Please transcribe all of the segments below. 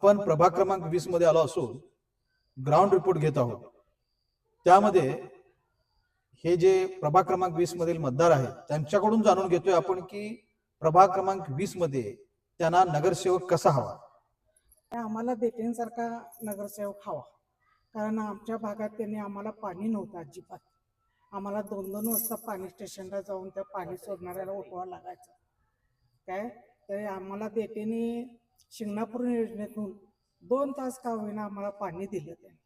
आपण प्रभाग क्रमांक 20 मध्ये आलो असून ग्राउंड रिपोर्ट घेत आहोत। त्यामध्ये हे जे प्रभाग क्रमांक 20 मधील मतदार आहेत त्यांच्याकडून जाणून घेतोय आपण की प्रभाग क्रमांक 20 मध्ये त्यांना नगरसेवक कसा हवा। आम्हाला देटेंसारखा नगरसेवक हवा, कारण आमच्या भागात त्यांनी आम्हाला पाणी नव्हतं अजिबात। आम्हाला 2-2 वाजता पाणी स्टेशनला जाऊन त्या पाणी सोडणाऱ्याला उठवावं लागायचं काय। तर आम्हाला देटेने शिंगणापूर योजनेतून 2 तास का होईना आम्हाला पाणी दिलं त्यांनी,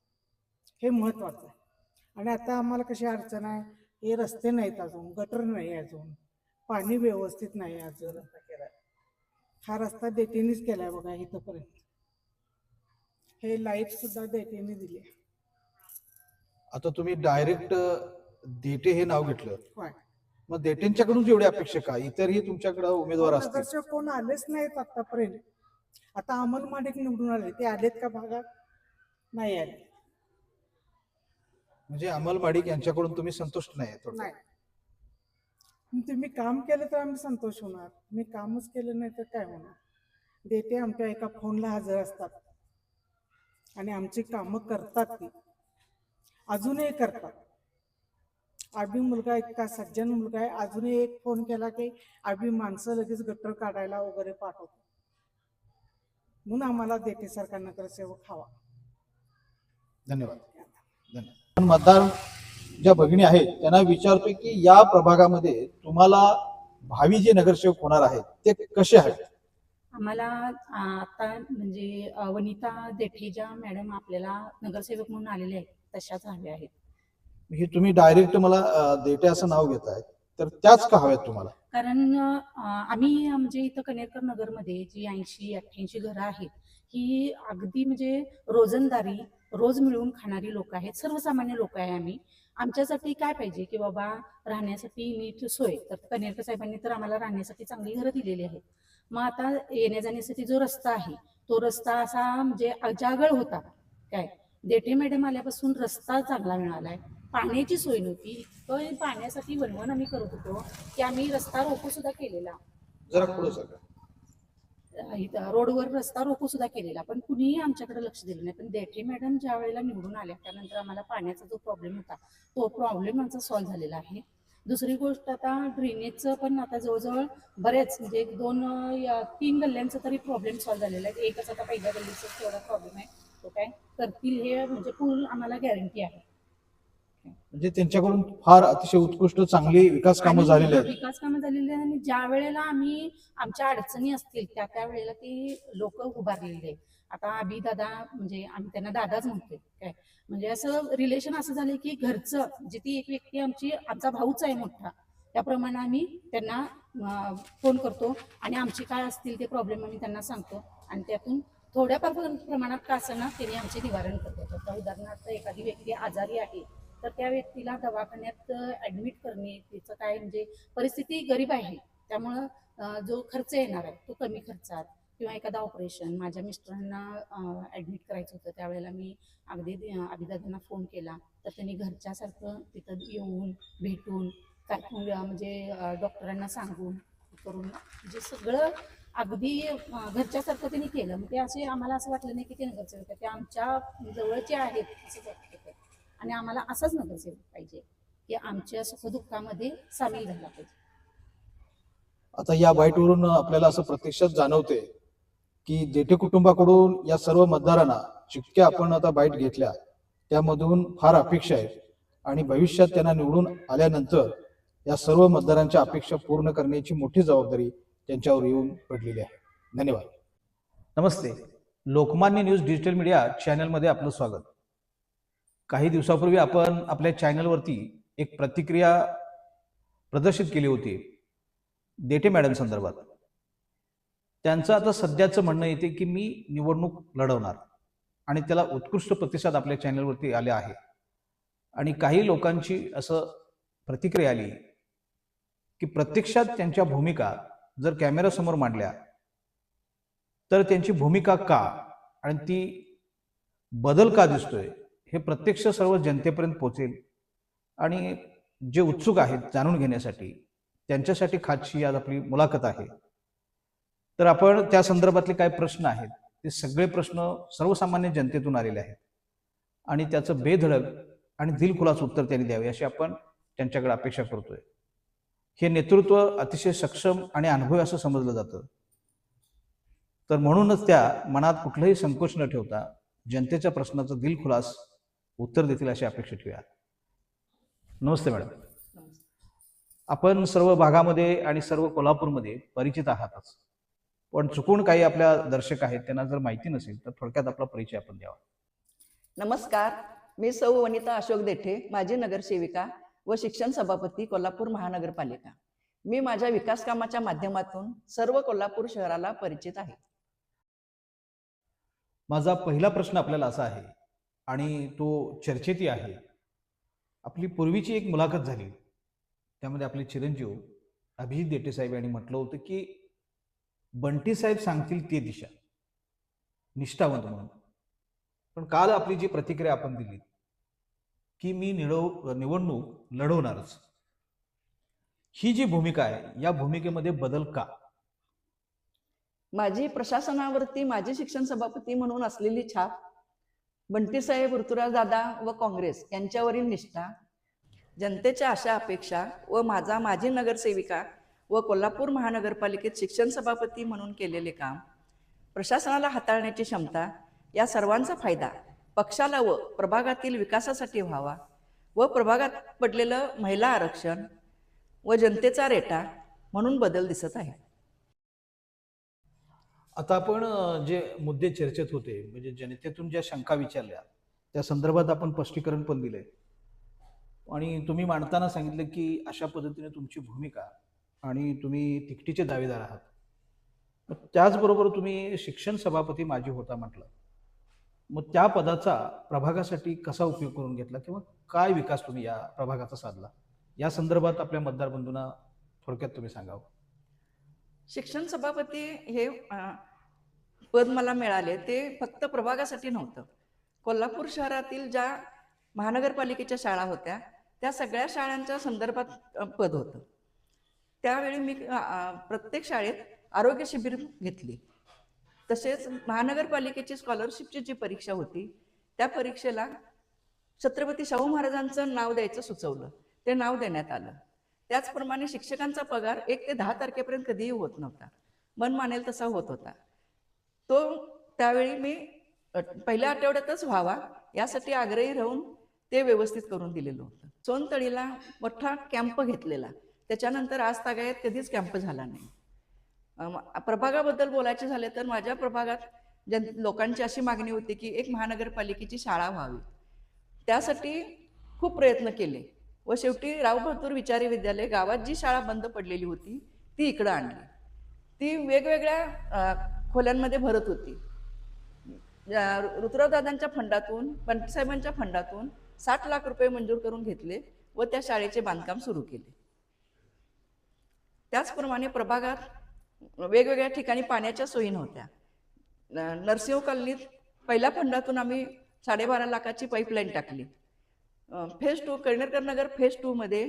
हे महत्त्वाचं आहे। आणि आता आम्हाला कशी अडचण आहे, हे रस्ते नाहीत अजून, गटर नाही अजून, पाणी व्यवस्थित नाही अजून। हा रस्ता देटेनेच केलाय बघा इथंपर्यंत, हे लाईट सुद्धा देटेने दिली। आता तुम्ही डायरेक्ट देटे हे नाव घेतलं, होय। मग देटेंच्याकडून एवढी अपेक्षा का? इतरही तुमच्याकडे उमेदवार असतील। नगरसेवक कोण आलेच नाहीत आतापर्यंत। आता अमल माडिक निवडून आले, ते आलेत का भागात? नाही आले। म्हणजे अमल माडिक यांच्याकडून तुम्ही संतुष्ट नाही? तुम्ही काम केलं तर आम्ही संतोष होणार, मी कामच केलं नाही तर काय होणार। देते आमच्या एका फोनला हजर असतात आणि आमची कामं करतात, ती अजूनही करतात। आम्ही मुलगा इतका सज्जन मुलगा आहे, अजूनही एक फोन केला की आम्ही माणसं लगेच गटर काढायला वगैरे पाठवतो। म्हणून आम्हाला देते सरकार नगरसेवक हवा। धन्यवाद। धन्यवाद। मतदार ज्या भगिनी आहेत त्यांना विचारतोय की या प्रभागामध्ये तुम्हाला भावी जे नगरसेवक होणार आहेत ते कसे आहेत। आम्हाला आता म्हणजे वनिता देठेजा मॅडम आपल्याला नगरसेवक म्हणून आलेले आहेत तशाच हव्या आहेत। हे तुम्ही डायरेक्ट मला देटे असं नाव घेताय, तर त्याच का हव्यात तुम्हाला? कारण आम्ही म्हणजे इथं कनेरकर नगरमध्ये जी 80-88 घरं आहेत ही अगदी म्हणजे रोजंदारी रोज मिळून खाणारी लोक आहेत, सर्वसामान्य लोक आहे आम्ही। आमच्यासाठी काय पाहिजे की बाबा राहण्यासाठी नीट सोय, तर कनेरकर साहेबांनी तर आम्हाला राहण्यासाठी चांगली घरं दिलेली आहेत। मग आता येण्या जाण्यासाठी जो रस्ता आहे तो रस्ता असा म्हणजे अजागळ होता काय, देठे मॅडम आल्यापासून रस्ता चांगला मिळालाय। पाण्याची सोय नव्हती, इतकं पाण्यासाठी वणवण आम्ही करत होतो की आम्ही रस्ता रोको सुद्धा केलेला, जरा पुढे सरका, इथं रोडवर रस्ता रोको सुद्धा केलेला, पण कुणीही आमच्याकडे लक्ष दिलं नाही। पण देठे मॅडम ज्या वेळेला निवडून आल्या त्यानंतर आम्हाला पाण्याचा जो प्रॉब्लेम होता तो प्रॉब्लेम आमचा सॉल्व्ह झालेला आहे। दुसरी गोष्ट आता ड्रेनेजचं पण आता जवळजवळ बरेच म्हणजे 2-3 गल्ल्यांचा तरी प्रॉब्लेम सॉल्व्ह झालेला आहे। एकच आता पहिल्या गल्लीचा थोडा प्रॉब्लेम आहे, तो काय करतील हे म्हणजे फुल आम्हाला गॅरंटी आहे। म्हणजे त्यांच्याकडून फार अतिशय उत्कृष्ट चांगली विकास कामं झालेली आहेत। विकास कामं झालेली आहे आणि ज्या वेळेला आम्ही आमच्या अडचणी असतील त्या वेळेला ती लोक उभारलेली आहेत। आता दादा म्हणजे आम्ही त्यांना दादाच म्हणतोय काय, म्हणजे असं रिलेशन असं झालं की घरचं म्हणजे ती एक व्यक्ती आमचा भाऊच आहे मोठा, त्याप्रमाणे आम्ही त्यांना फोन करतो आणि आमची काय असतील ते प्रॉब्लेम आम्ही त्यांना सांगतो आणि त्यातून थोड्या प्रमाणात का असताना त्यांनी आमचे निवारण करतो। आता उदाहरणार्थ एखादी व्यक्ती आजारी आहे तर त्या व्यक्तीला दवाखान्यात ॲडमिट करणे, तिचं काय म्हणजे परिस्थिती गरीब आहे त्यामुळं जो खर्च येणार आहे तो कमी खर्चात, किंवा एखादा ऑपरेशन माझ्या मिस्टरांना ॲडमिट करायचं होतं त्यावेळेला मी अगदी अभिदादांना फोन केला तर त्यांनी घरच्यासारखं तिथं येऊन भेटून काय म्हणजे डॉक्टरांना सांगून करून म्हणजे सगळं अगदी घरच्यासारखं त्यांनी केलं। मग ते असे आम्हाला असं वाटलं नाही की ते नगरसेवक ते आमच्या जवळचे आहेत असं वाटतं आणि आम्हाला असाच नगरसेवक पाहिजे की आमच्या सुखदुःखामध्ये सामील झाला पाहिजे। आता या बाईटवरून आपल्याला असं प्रत्यक्षात जाणवते की देठे कुटुंबाकडून या सर्व मतदारांना जितक्या आपण आता बाईट घेतल्या त्यामधून फार अपेक्षा आहेत आणि भविष्यात त्यांना निवडून आल्यानंतर या सर्व मतदारांच्या अपेक्षा पूर्ण करण्याची मोठी जबाबदारी त्यांच्यावर येऊन पडलेली आहे। धन्यवाद। नमस्ते, लोकमान्य न्यूज डिजिटल मीडिया चॅनलमध्ये आपलं स्वागत। काही दिवसापूर्वी आपण आपल्या चॅनलवरती एक प्रतिक्रिया प्रदर्शित केली होती देठे मॅडम संदर्भात। त्यांचं आता सध्याचं म्हणणं येते की मी निवडणूक लढवणार आणि त्याला उत्कृष्ट प्रतिसाद आपल्या चॅनलवरती आले आहे आणि काही लोकांची असं प्रतिक्रिया आली की प्रत्यक्षात त्यांच्या भूमिका जर कॅमेऱ्यासमोर मांडल्या तर त्यांची भूमिका का आणि ती बदल का दिसतोय हे प्रत्यक्ष सर्व जनतेपर्यंत पोहोचेल आणि जे उत्सुक आहेत जाणून घेण्यासाठी त्यांच्यासाठी खासची आज आपली मुलाखत आहे। तर आपण त्या संदर्भातले काय प्रश्न आहेत ते सगळे प्रश्न सर्वसामान्य जनतेतून आलेले आहेत आणि त्याचं बेधडक आणि दिलखुलास उत्तर त्यांनी द्यावे अशी आपण त्यांच्याकडे अपेक्षा करतोय. हे नेतृत्व अतिशय सक्षम आणि अनुभवी असं समजलं जातं. तर म्हणूनच त्या मनात कुठलंही संकोच न ठेवता जनतेच्या प्रश्नाचं दिलखुलास उत्तर देतील अशी अपेक्षा ठेवूया. नमस्ते मॅडम. आपण सर्व भागामध्ये आणि सर्व कोल्हापूरमध्ये परिचित आहातच, पण चुकून काही आपल्या दर्शक आहेत त्यांना जर माहिती नसेल तर थोडक्यात आपला परिचय आपण द्यावा. नमस्कार, मी सौ वनिता अशोक देठे, माजी नगरसेविका व शिक्षण सभापती कोल्हापूर महानगरपालिका. मी माझ्या विकास कामाच्या माध्यमातून सर्व कोल्हापूर शहराला परिचित आहे. माझा पहिला प्रश्न आपल्याला असा आहे आणि तो चर्चेतही आहे. आपली पूर्वीची एक मुलाखत झाली, त्यामध्ये आपले चिरंजीव अभिजित देठे साहेब यांनी म्हटलं होतं की बंटी साहेब सांगतील ते दिशा, निष्ठावंत म्हणून. पण काल आपली जी प्रतिक्रिया आपण दिली की मी निवडणूक लढवणारच, ही जी भूमिका आहे या भूमिकेमध्ये बदल का? माझी प्रशासनावरती माजी शिक्षण सभापती म्हणून असलेली छाप, बंटीसाहेब, ऋतुराज दादा व काँग्रेस यांच्यावरील निष्ठा, जनतेच्या आशा अपेक्षा व माझा माजी नगरसेविका व कोल्हापूर महानगरपालिकेत शिक्षण सभापती म्हणून केलेले काम, प्रशासनाला हाताळण्याची क्षमता, या सर्वांचा फायदा पक्षाला व प्रभागातील विकासासाठी व्हावा व प्रभागात पडलेलं महिला आरक्षण व जनतेचा रेटा म्हणून बदल दिसत आहे. आता आपण जे मुद्दे चर्चेत होते, म्हणजे जनतेतून ज्या शंका विचारल्या त्या संदर्भात आपण स्पष्टीकरण पण दिलंय आणि तुम्ही मांडताना सांगितलं की अशा पद्धतीने तुमची भूमिका आणि तुम्ही तिकटीचे दावेदार आहात. त्याचबरोबर तुम्ही शिक्षण सभापती माजी होता म्हटलं, मग त्या पदाचा प्रभागासाठी कसा उपयोग करून घेतला किंवा काय विकास तुम्ही या प्रभागाचा साधला, या संदर्भात आपल्या मतदार बंधूंना थोडक्यात तुम्ही सांगावं. शिक्षण सभापती हे पद मला मिळाले ते फक्त प्रभागासाठी नव्हतं. कोल्हापूर शहरातील ज्या महानगरपालिकेच्या शाळा होत्या त्या सगळ्या शाळांच्या संदर्भात पद होतं. त्यावेळी मी प्रत्येक शाळेत आरोग्य शिबिर घेतली. तसेच महानगरपालिकेची स्कॉलरशिपची जी परीक्षा होती त्या परीक्षेला छत्रपती शाहू महाराजांचं नाव द्यायचं सुचवलं, ते नाव देण्यात आलं. त्याचप्रमाणे शिक्षकांचा पगार 1 ते 10 तारखेपर्यंत कधीही होत नव्हता, मन मानेल तसा होत होता. तो त्यावेळी मी पहिल्या आठवड्यातच व्हावा यासाठी आग्रही राहून ते व्यवस्थित करून दिलेलं होतं. सोनतळीला मोठा कॅम्प घेतलेला, त्याच्यानंतर आज तागायत कधीच कॅम्प झाला नाही. प्रभागाबद्दल बोलायचे झाले तर माझ्या प्रभागात लोकांची अशी मागणी होती की एक महानगरपालिकेची शाळा व्हावी. त्यासाठी खूप प्रयत्न केले व शेवटी राव बहादूर विचारी विद्यालय गावात जी शाळा बंद पडलेली होती ती इकडं आणली. ती वेगवेगळ्या खोल्यांमध्ये भरत होती. ऋतुराजदादांच्या फंडातून, बंटीसाहेबांच्या फंडातून 60 लाख रुपये मंजूर करून घेतले व त्या शाळेचे बांधकाम सुरू केले. त्याचप्रमाणे प्रभागात वेगवेगळ्या ठिकाणी पाण्याच्या सोयी नव्हत्या. नरसिंह कॉलनीत पहिल्या फंडातून आम्ही 12.5 लाखाची पाईपलाईन टाकली. फेज 2 कर्णेरकर नगर फेज 2 मध्ये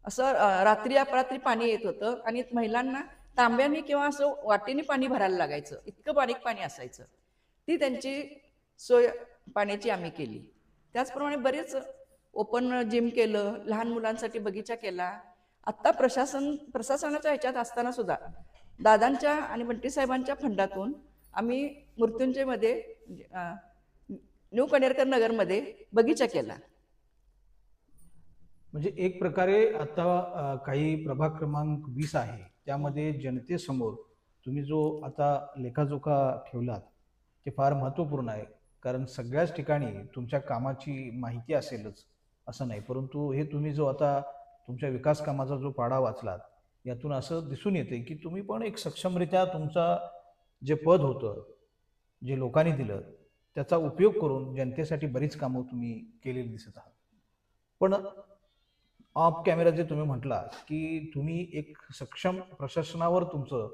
असं रात्री अपरात्री पाणी येत होतं आणि महिलांना तांब्याने किंवा असं वाटेने पाणी भरायला लागायचं, इतकं बारीक पाणी असायचं. ती त्यांची सोय पाण्याची आम्ही केली. त्याचप्रमाणे बरेच ओपन जिम केलं, लहान मुलांसाठी बगीचा केला. आत्ता प्रशासनाच्या ह्याच्यात असताना सुद्धा दादांच्या आणि बंटी साहेबांच्या फंडातून आम्ही मृत्युंजयमध्ये न्यू कणेरकर नगरमध्ये बगीचा केला. म्हणजे एक प्रकारे आता काही प्रभाग क्रमांक 20 आहे त्यामध्ये जनतेसमोर तुम्ही जो आता लेखाजोखा ठेवलात ते फार महत्त्वपूर्ण आहे. कारण सगळ्याच ठिकाणी तुमच्या कामाची माहिती असेलच असं नाही, परंतु हे तुम्ही जो आता तुमच्या विकास कामाचा जो पाढा वाचलात यातून असं दिसून येते की तुम्ही पण एक सक्षमरित्या तुमचा जे पद होतं, जे लोकांनी दिलं, त्याचा उपयोग करून जनतेसाठी बरीच कामं तुम्ही केलेली दिसत आहात. पण ऑफ कॅमेरा जे तुम्ही म्हटला की तुम्ही एक सक्षम प्रशासनावर तुमचं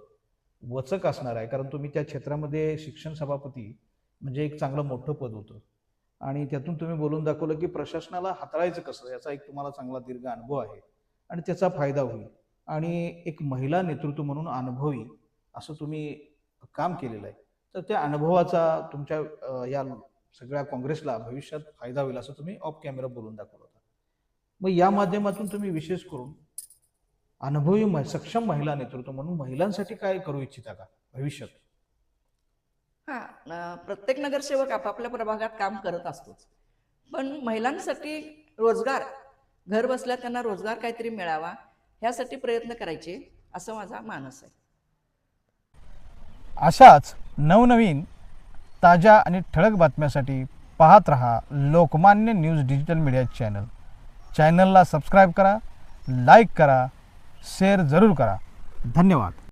वचक असणार आहे, कारण तुम्ही त्या क्षेत्रामध्ये शिक्षण सभापती म्हणजे एक चांगलं मोठं पद होतं आणि त्यातून तुम्ही बोलून दाखवलं की प्रशासनाला हाताळायचं कसं याचा एक तुम्हाला चांगला दीर्घ अनुभव आहे आणि त्याचा फायदा होईल. आणि एक महिला नेतृत्व म्हणून अनुभवी असं तुम्ही काम केलेलं आहे. तर त्या अनुभवाचा तुमच्या या सगळ्या काँग्रेसला भविष्यात फायदा होईल असं तुम्ही ऑफ कॅमेरा बोलून दाखवलं होतं. मग या माध्यमातून तुम्ही विशेष करून अनुभवी सक्षम महिला नेतृत्व म्हणून महिलांसाठी काय करू इच्छिता का भविष्यात? प्रत्येक नगरसेवक आपापल्या प्रभागात काम करत असतोच, पण महिलांसाठी रोजगार, घर बसल्या त्यांना रोजगार काहीतरी मिळावा ह्यासाठी प्रयत्न करायचे असं माझा मानस आहे. अशाच नवनवीन ताज्या आणि ठळक बातम्यासाठी पाहत रहा Lokmanya news digital media channel. चॅनलला सबस्क्राईब करा, लाईक करा, शेअर जरूर करा. धन्यवाद.